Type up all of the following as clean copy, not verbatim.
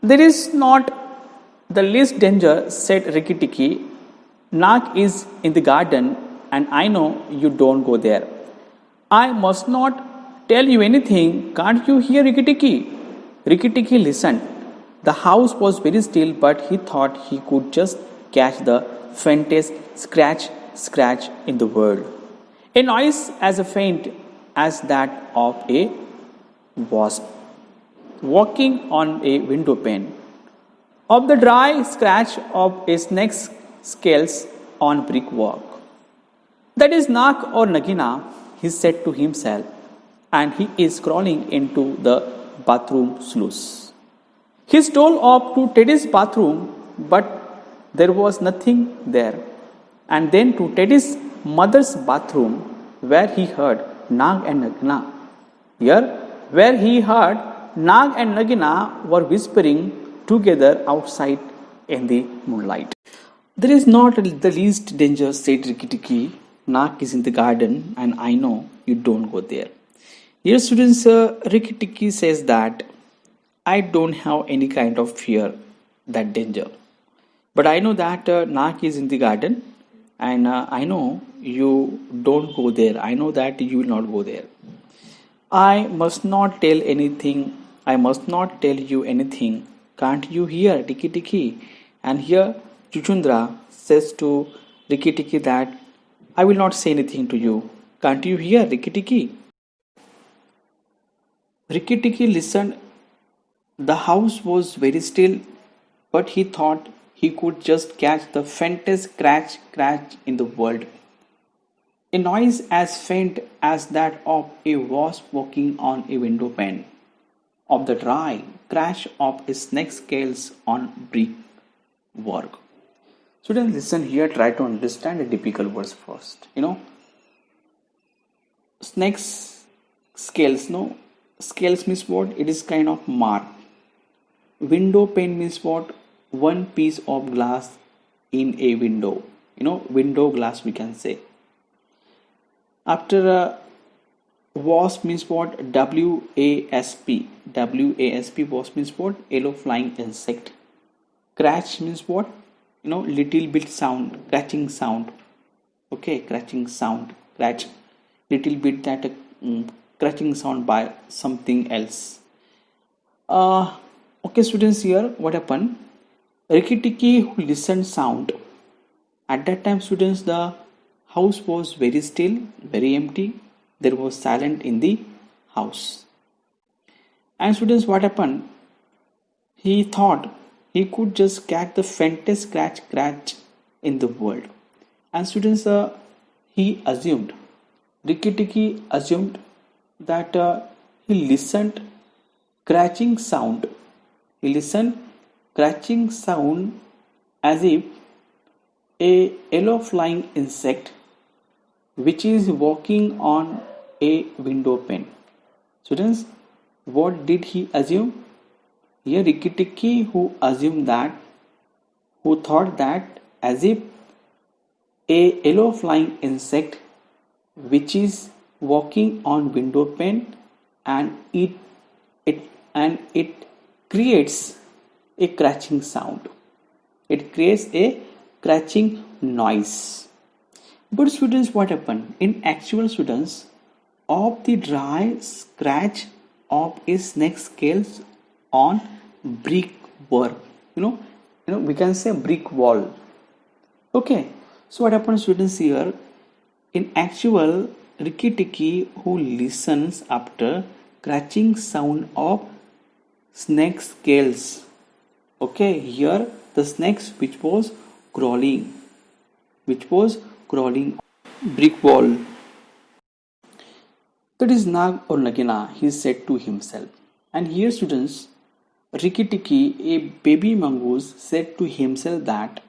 There is not the least danger, said Rikki Tikki. Nag is in the garden, and I know you don't go there. I must not tell you anything. Can't you hear Rikki Tikki? Rikki Tikki listened. The house was very still, but he thought he could just catch the faintest scratch in the world. A noise as faint as that of a wasp walking on a window pane, of the dry scratch of a snake's scales on brickwork. That is Nag or Nagina, he said to himself, and he is crawling into the bathroom sluice. He stole up to Teddy's bathroom, but there was nothing there, and then to Teddy's mother's bathroom, where he heard Nag and Nagina. Here, where he heard Nag and Nagina were whispering together outside in the moonlight. There is not the least danger, said Rikki Tikki. Nag is in the garden, and I know you don't go there. Dear students, Rikki Tikki says that I don't have any kind of fear, that danger. But I know that Nag is in the garden, and I know you don't go there. I know that you will not go there. I must not tell anything. I must not tell you anything. Can't you hear, Rikki Tikki? And here Chuchundra says to Rikki Tikki that I will not say anything to you. Can't you hear, Rikki Tikki? Rikki Tikki listened. The house was very still, but he thought he could just catch the faintest scratch in the world. A noise as faint as that of a wasp walking on a window pane, of the dry crash of a snake's scales on brick work. Students, listen here, try to understand the typical words first. Snake's scales, no? Scales means what? It is kind of mark. Window pane means what? One piece of glass in a window. Window glass we can say. After wasp means what? W-A-S-P. W-A-S-P, wasp means what? Yellow flying insect. Scratch means what? Little bit sound, scratching sound. Okay, scratching sound. Scratch. Little bit that scratching sound by something else. Okay, students, here what happened? Rikki Tikki who listened sound. At that time, students, the house was very still, very empty. There was silent in the house. And students, what happened? He thought he could just catch the faintest scratch in the world. And students, he assumed, Rikki Tikki assumed that he listened scratching sound. He listened scratching sound as if a yellow flying insect which is walking on a window pane. Students, what did he assume? Here Rikki Tikki who assumed that, who thought that as if a yellow flying insect which is walking on window pane and it creates a scratching sound. It creates a scratching noise. But students, what happened? In actual, students, of the dry scratch of a snake scales on brick work. We can say brick wall. Okay. So what happens, students, here? In actual, Rikki Tikki who listens after scratching sound of snake scales. Okay, here the snakes which was crawling brick wall. That is Nag or Nagina, he said to himself. And here, students, Rikki Tikki, a baby mongoose, said to himself that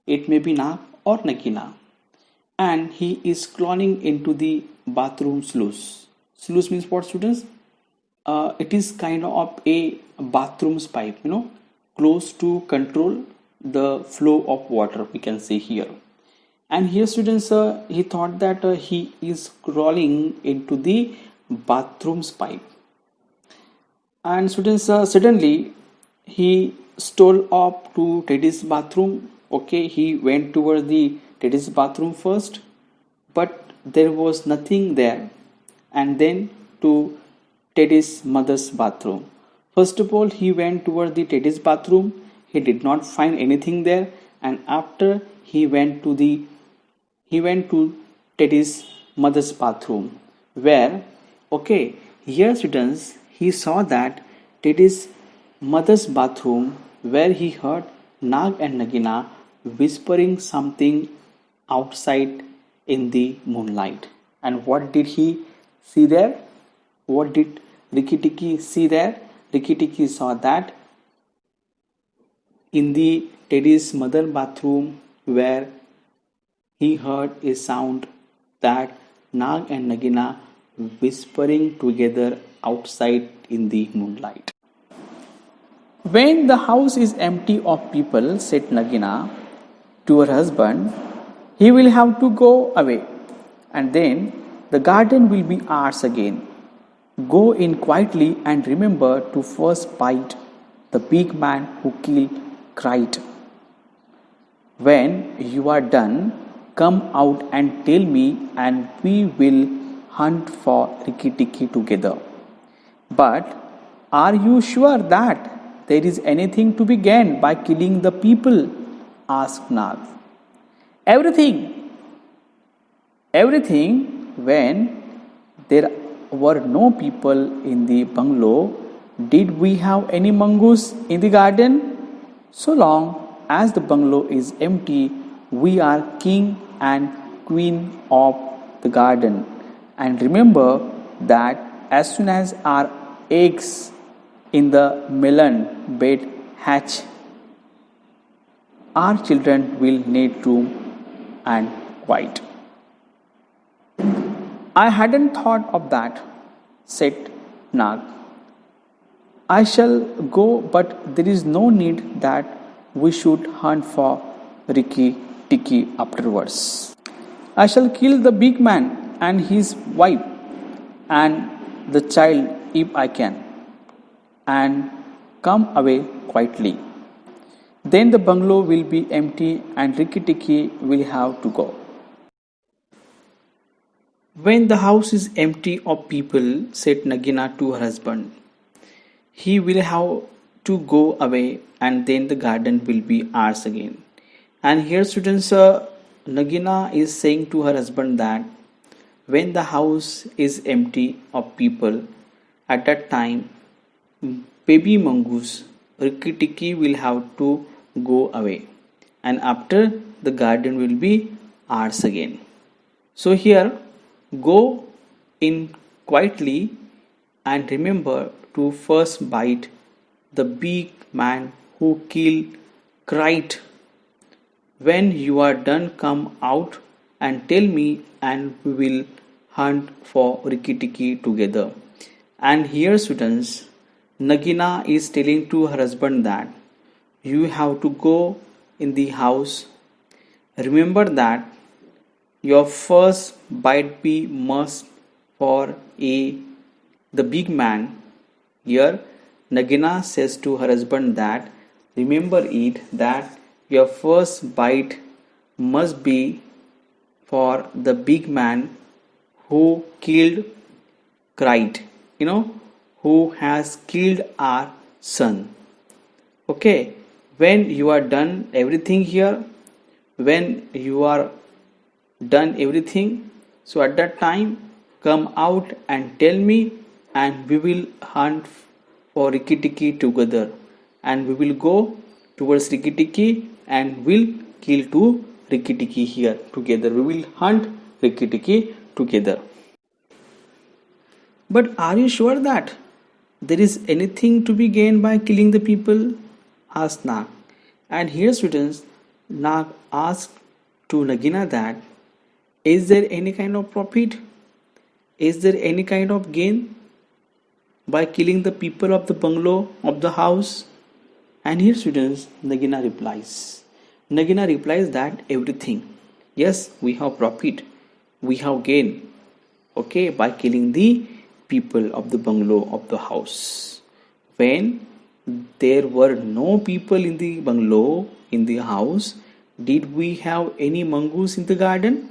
it may be Nag or Nagina. And he is crawling into the bathroom sluice. Sluice means what, students? It is kind of a bathroom's pipe, close to control the flow of water, we can say here. And here, students, he thought that he is crawling into the bathroom's pipe. And students, suddenly he stole up to Teddy's bathroom. Okay, he went towards the Teddy's bathroom first, but there was nothing there. And then to Teddy's mother's bathroom. First of all, he went toward the Teddy's bathroom. He did not find anything there, and after he went to Teddy's mother's bathroom, where, okay, here students, he saw that Teddy's mother's bathroom, where he heard Nag and Nagina whispering something outside in the moonlight. And what did he see there? What did Rikki Tikki see there? Rikki Tikki saw that in the Teddy's mother bathroom, where he heard a sound that Nag and Nagina whispering together outside in the moonlight. When the house is empty of people, said Nagina to her husband, he will have to go away, and then the garden will be ours again. Go in quietly and remember to first bite the big man who killed Krait. When you are done, come out and tell me, and we will hunt for Rikki Tikki together. But are you sure that there is anything to be gained by killing the people? Asked Nag. Everything. Everything. When there were no people in the bungalow, did we have any mongoose in the garden? So long as the bungalow is empty, we are king and queen of the garden. And remember that as soon as our eggs in the melon bed hatch, our children will need room and quiet. I hadn't thought of that, said Nag. I shall go, but there is no need that we should hunt for Rikki Tikki afterwards. I shall kill the big man and his wife and the child if I can, and come away quietly. Then the bungalow will be empty and Rikki Tikki will have to go. When the house is empty of people, said Nagina to her husband, he will have to go away, and then the garden will be ours again. And here, students, Nagina is saying to her husband that when the house is empty of people, at that time, baby mongoose Rikki Tikki will have to go away, and after the garden will be ours again. So here, go in quietly and remember to first bite the big man who killed Krait. When you are done, come out and tell me, and we will hunt for Rikki Tikki together. And here, students, Nagina is telling to her husband that you have to go in the house. Remember that your first bite be must for the big man. Here, Nagina says to her husband that remember it that your first bite must be for the big man who killed Krait, who has killed our son. Okay, when you are done everything here, when you are done everything, so at that time come out and tell me, and we will hunt for Rikki Tikki together, and we will go towards Rikki Tikki and will kill two Rikki Tikki here together. We will hunt Rikki Tikki together. But are you sure that there is anything to be gained by killing the people? Asked Nag. And here, students, Nag asked to Nagina that is there any kind of profit? Is there any kind of gain by killing the people of the bungalow, of the house? And here, students, Nagina replies. Nagina replies that everything. Yes, we have profit. We have gain. Okay, by killing the people of the bungalow, of the house. When there were no people in the bungalow, in the house, did we have any mongoose in the garden?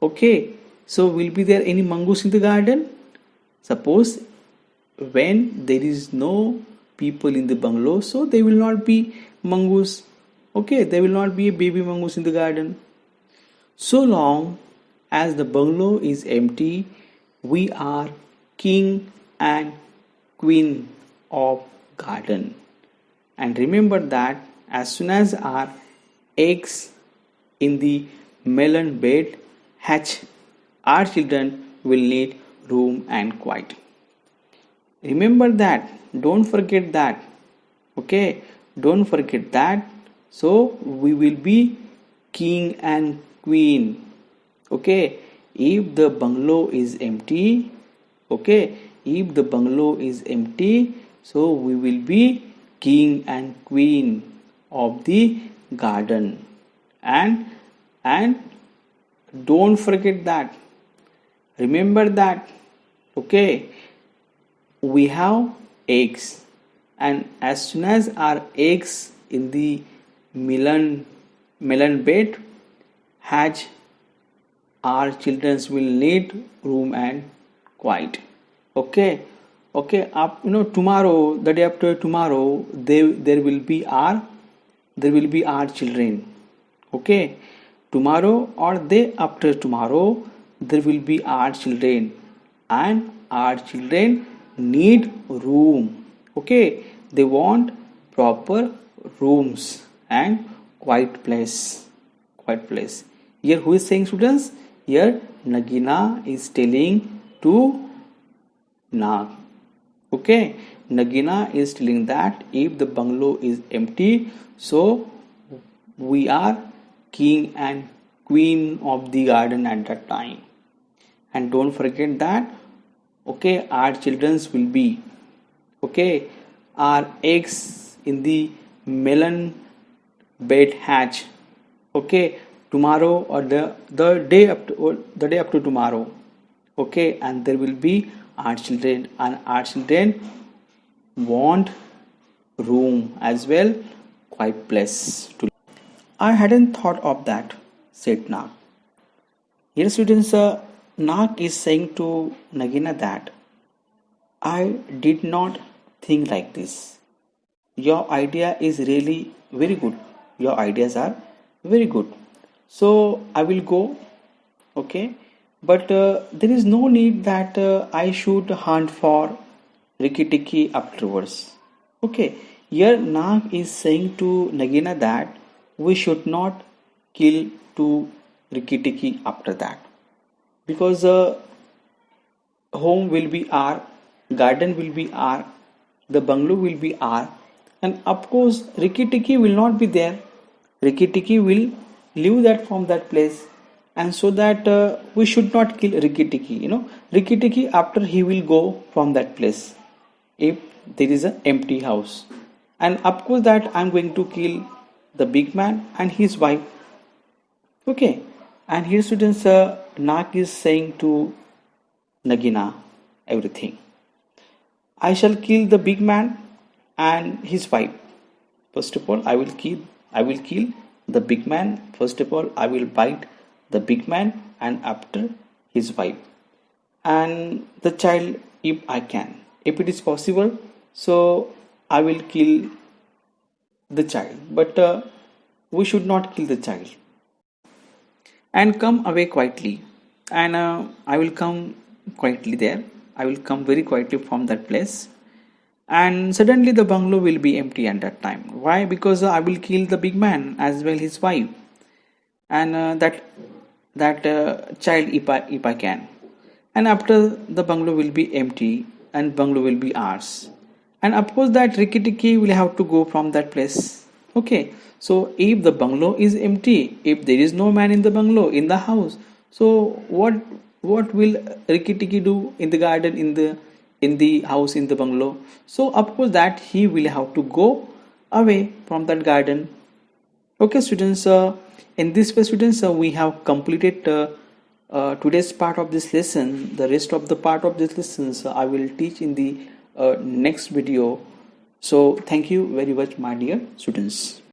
Okay, so will be there any mongoose in the garden? Suppose when there is no people in the bungalow, so there will not be mongoose. Okay, there will not be a baby mongoose in the garden. So long as the bungalow is empty, we are king and queen of garden. And remember that as soon as our eggs in the melon bed hatch, our children will need room and quiet. Remember that, don't forget that. Okay, don't forget that. So we will be king and queen. Okay, if the bungalow is empty, okay, if the bungalow is empty, so we will be king and queen of the garden. And don't forget that, remember that. Okay, we have eggs, and as soon as our eggs in the melon bed hatch, our children will need room and quiet. Okay, okay, tomorrow, the day after tomorrow, there will be our children. Okay, tomorrow or day after tomorrow, there will be our children, and our children need room. Okay, they want proper rooms and quiet place. Here who is saying, students? Here Nagina is telling to Nag. Okay, Nagina is telling that if the bungalow is empty, so we are king and queen of the garden at that time. And don't forget that, okay, our children will be, okay, our eggs in the melon bed hatch, okay, tomorrow or the day after tomorrow. Okay, and there will be our children, and our children want room as well, quiet place to. I hadn't thought of that, said Nag. Here, students, Nag is saying to Nagina that I did not think like this. Your idea is really very good. Your ideas are very good. So I will go, okay, but there is no need that I should hunt for Rikki Tikki afterwards. Okay, here Nag is saying to Nagina that we should not kill to Rikki Tikki after that, because home will be our, garden will be our, the bungalow will be our, and of course Rikki Tikki will not be there. Rikki Tikki will leave that from that place, and so that we should not kill Rikki Tikki. Rikki Tikki after he will go from that place if there is an empty house, and of course that I am going to kill the big man and his wife. Okay, and here students, Nag is saying to Nagina everything. I shall kill the big man and his wife. First of all, I will kill the big man. First of all, I will bite the big man, and after his wife and the child, if I can, if it is possible. So I will kill the child, but we should not kill the child, and come away quietly. And I will come quietly there. I will come very quietly from that place, and suddenly the bungalow will be empty at that time. Why? Because I will kill the big man as well his wife, and that child, if I can, and after the bungalow will be empty and bungalow will be ours, and of course that Rikki Tikki will have to go from that place. Okay, so if the bungalow is empty, if there is no man in the bungalow, in the house, so what will Rikki Tikki do in the garden, in the house, in the bungalow? So of course that he will have to go away from that garden. Okay, students, in this way, students, we have completed today's part of this lesson. The rest of the part of this lesson I will teach in the next video. So thank you very much, my dear students.